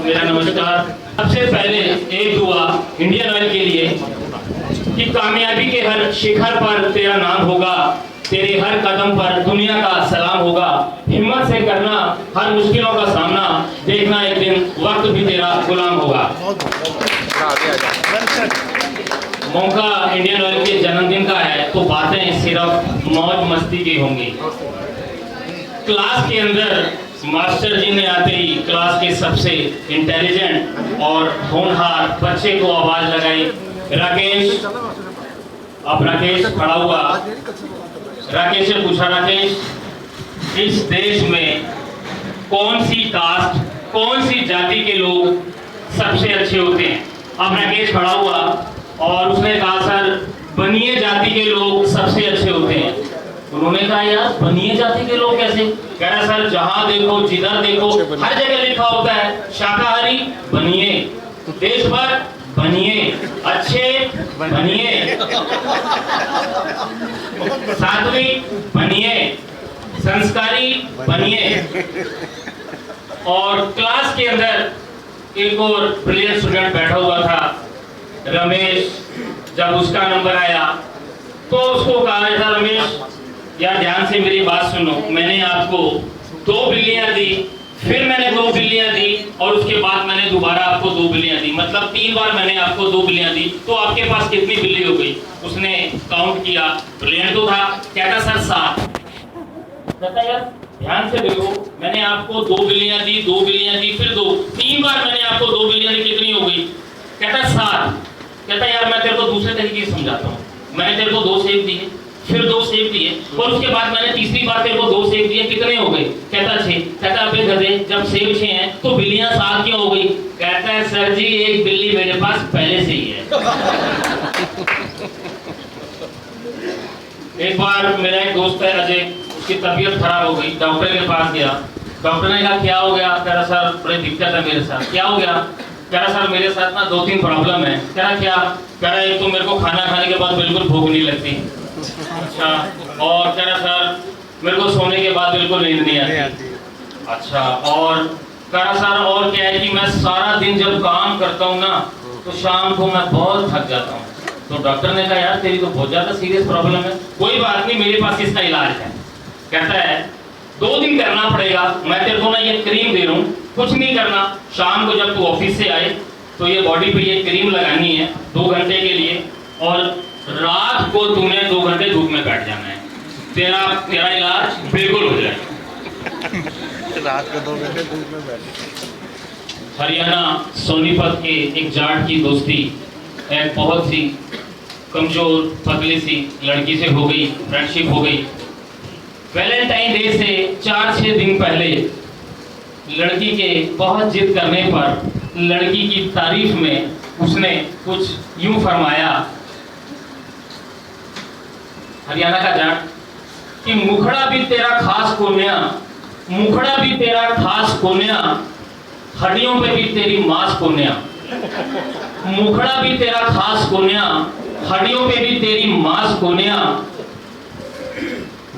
मेरा नमस्कार। सबसे पहले एक दुआ इंडियन ऑयल के लिए कि कामयाबी के हर शिखर पर तेरा नाम होगा, तेरे हर कदम पर दुनिया का सलाम होगा। हिम्मत से करना हर मुश्किलों का सामना, देखना एक दिन वक्त भी तेरा गुलाम होगा। मौका इंडियन ऑयल के जन्मदिन का है तो बातें सिर्फ मौज मस्ती की होंगी। क्लास के अंदर मास्टर जी ने आते ही क्लास के सबसे इंटेलिजेंट और होनहार बच्चे को आवाज लगाई, राकेश। अब राकेश खड़ा हुआ। राकेश से पूछा, राकेश इस देश में कौन सी कास्ट, कौन सी जाति के लोग सबसे अच्छे होते हैं? अब राकेश खड़ा हुआ और उसने कहा, सर बनिए जाति के लोग सबसे अच्छे होते हैं। उन्होंने कहा, यार बनिए जाति के लोग कैसे? कह रहा, सर जहां देखो जिधर देखो हर जगह लिखा होता है शाकाहारी बनिए, देशभक्त बनिए, अच्छे बनिए, सात्विक बनिए, संस्कारी बनिए। और क्लास के अंदर एक और ब्रिलियंट स्टूडेंट बैठा हुआ था, रमेश। जब उसका नंबर आया तो उसको कहा, था रमेश यार ध्यान से मेरी बात सुनो, मैंने आपको 2 बिल्लियां दी, फिर मैंने 2 बिल्लियां दी और उसके बाद मैंने दोबारा आपको 2 बिल्लियां दी, मतलब 3 बार मैंने आपको 2 बिल्लियां दी, तो आपके पास कितनी बिल्ली हो गई? उसने काउंट किया, ब्रिलियंट तो था, कहता सर 7। कहता यार ध्यान से देखो, मैंने आपको 2 बिल्लियां दी, 2 बिल्लियां दी, फिर 2, 3 बार मैंने आपको 2 बिल्लियां दी, कितनी हो गई? कहता 7। कहता यार मैं तेरे को दूसरे तरीके से समझाता हूँ, मैंने तेरे को 2 सेब दिए, फिर 2 सेब दिए और उसके बाद मैंने तीसरी बार तेरे को 2 सेब दिए, कितने हो गए? कहता 6। कहता अबे गधे, जब सेब 6 हैं तो बिल्लियां 7 क्यों हो गई? कहता है सर जी एक बिल्ली मेरे पास पहले से ही है। एक बार मेरा एक दोस्त है अजय, उसकी तबीयत खराब हो गई, डॉक्टर के पास गया। डॉक्टर ने कहा क्या हो गया? कह रहा सर बड़ी दिक्कत है मेरे साथ। क्या हो गया? कह रहा सर मेरे साथ ना 2-3 प्रॉब्लम है। कह रहा क्या? कह रहा एक तो मेरे को खाना खाने के बाद बिल्कुल भूख नहीं लगती, अच्छा, और कह रहा सर मेरे को सोने के बाद बिल्कुल नींद नहीं आती, अच्छा, और कह रहा सर और क्या है कि मैं सारा दिन जब काम करता हूँ ना तो शाम को मैं बहुत थक जाता हूँ। तो डॉक्टर ने कहा यार तेरी तो बहुत ज्यादा सीरियस प्रॉब्लम है, कोई बात नहीं मेरे पास इसका इलाज है। कहता है 2 दिन करना पड़ेगा, मैं तेरे को ना ये क्रीम दे रहा हूँ, कुछ नहीं करना, शाम को जब तू ऑफिस से आए तो ये बॉडी पे ये क्रीम लगानी है 2 घंटे के लिए, और रात को तूने 2 घंटे धूप में बैठ जाना है, तेरा इलाज बिल्कुल हो जाएगा। रात को 2 घंटे धूप में बैठ। हरियाणा सोनीपत के एक जाट की दोस्ती एक बहुत सी कमजोर पतली सी लड़की से हो गई, फ्रेंडशिप हो गई। वैलेंटाइन डे से 4-6 दिन पहले लड़की के बहुत जिद करने पर लड़की की तारीफ में उसने कुछ यूं फरमाया, हरियाणा का जाट, कि मुखड़ा भी तेरा खास कोन्या, मुखड़ा भी तेरा खास कोन्या, हड्डियों पे भी तेरी मांस कोन्या, मुखड़ा भी तेरा खास कोन्या, हड्डियों पे भी तेरी मांस कोन्या।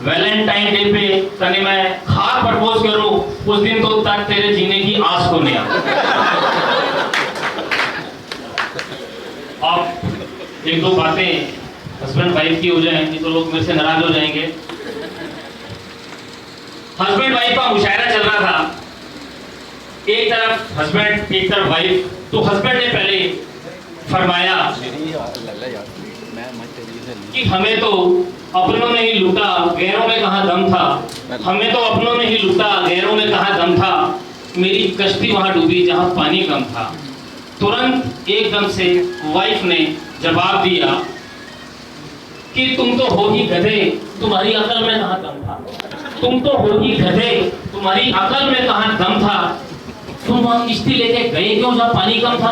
वैलेंटाइन डे पे तने मैं खास प्रपोज करूं, उस दिन तो तक तेरे जीने की आस कोन्या। अब 1-2 बातें हस्बैंड वाइफ की हो जाएंगी तो लोग मेरे से नाराज हो जाएंगे। हस्बैंड वाइफ का मुशायरा चल रहा था, एक तरफ हस्बैंड एक तरफ वाइफ। तो हस्बैंड ने पहले फरमाया कि हमें तो अपनों ने ही लूटा, गैरों में कहां दम था, हमें तो अपनों ने ही लूटा, गैरों में कहां दम था, मेरी कश्ती वहां डूबी जहां पानी कम था। तुरंत एकदम से वाइफ ने जवाब दिया कि तुम तो हो ही गधे, तुम्हारी अकल में कहां दम था, तुम तो हो ही गधे, तुम्हारी अकल में कहां दम था, तुम वहां किश्ती लेके गए क्यों जहां पानी कम था?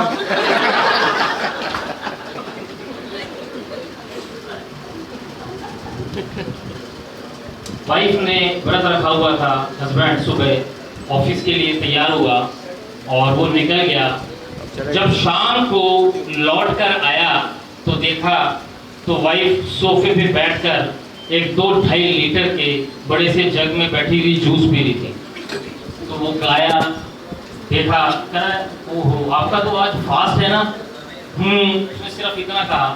वाइफ ने व्रत रखा हुआ था, हस्बैंड सुबह ऑफिस के लिए तैयार हुआ और वो निकल गया। जब शाम को लौट कर आया तो देखा तो वाइफ सोफे पे बैठकर एक 2-2.5 लीटर के बड़े से जग में बैठी हुई जूस पी रही थी। तो वो गाया देखा, कह रहा है ओहो आपका तो आज फास्ट है ना। उसने सिर्फ इतना कहा,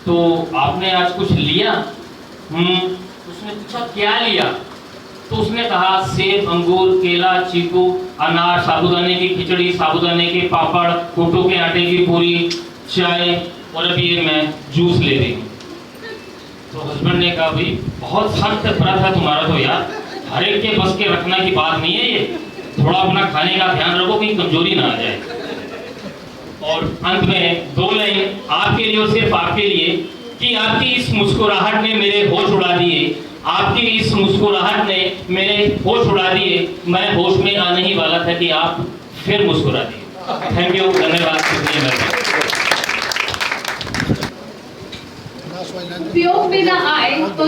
तो आपने आज कुछ लिया? उसने पूछा क्या लिया? तो उसने कहा सेब, अंगूर, केला, चीकू, अनार, साबूदाने की खिचड़ी, साबूदाने के पापड़, कोटो के आटे की पूरी, चाय और अभी ये मैं जूस ले रही हूँ। तो हस्बैंड ने कहा भाई बहुत सख्त व्रत है तुम्हारा तो यार, हर एक के बस के रखना की बात नहीं है ये, थोड़ा अपना खाने का ध्यान रखो कहीं कमजोरी ना आ जाए। और अंत में 2 लाइन आपके लिए और सिर्फ आपके लिए कि आपकी इस मुस्कुराहट ने मेरे होश उड़ा दिए, आपकी इस मुस्कुराहट ने मेरे होश उड़ा दिए, मैं होश में आने ही वाला था कि आप फिर मुस्कुरा दिए। थैंक यू, धन्यवाद, शुक्रिया। उपयोग में ना आए तो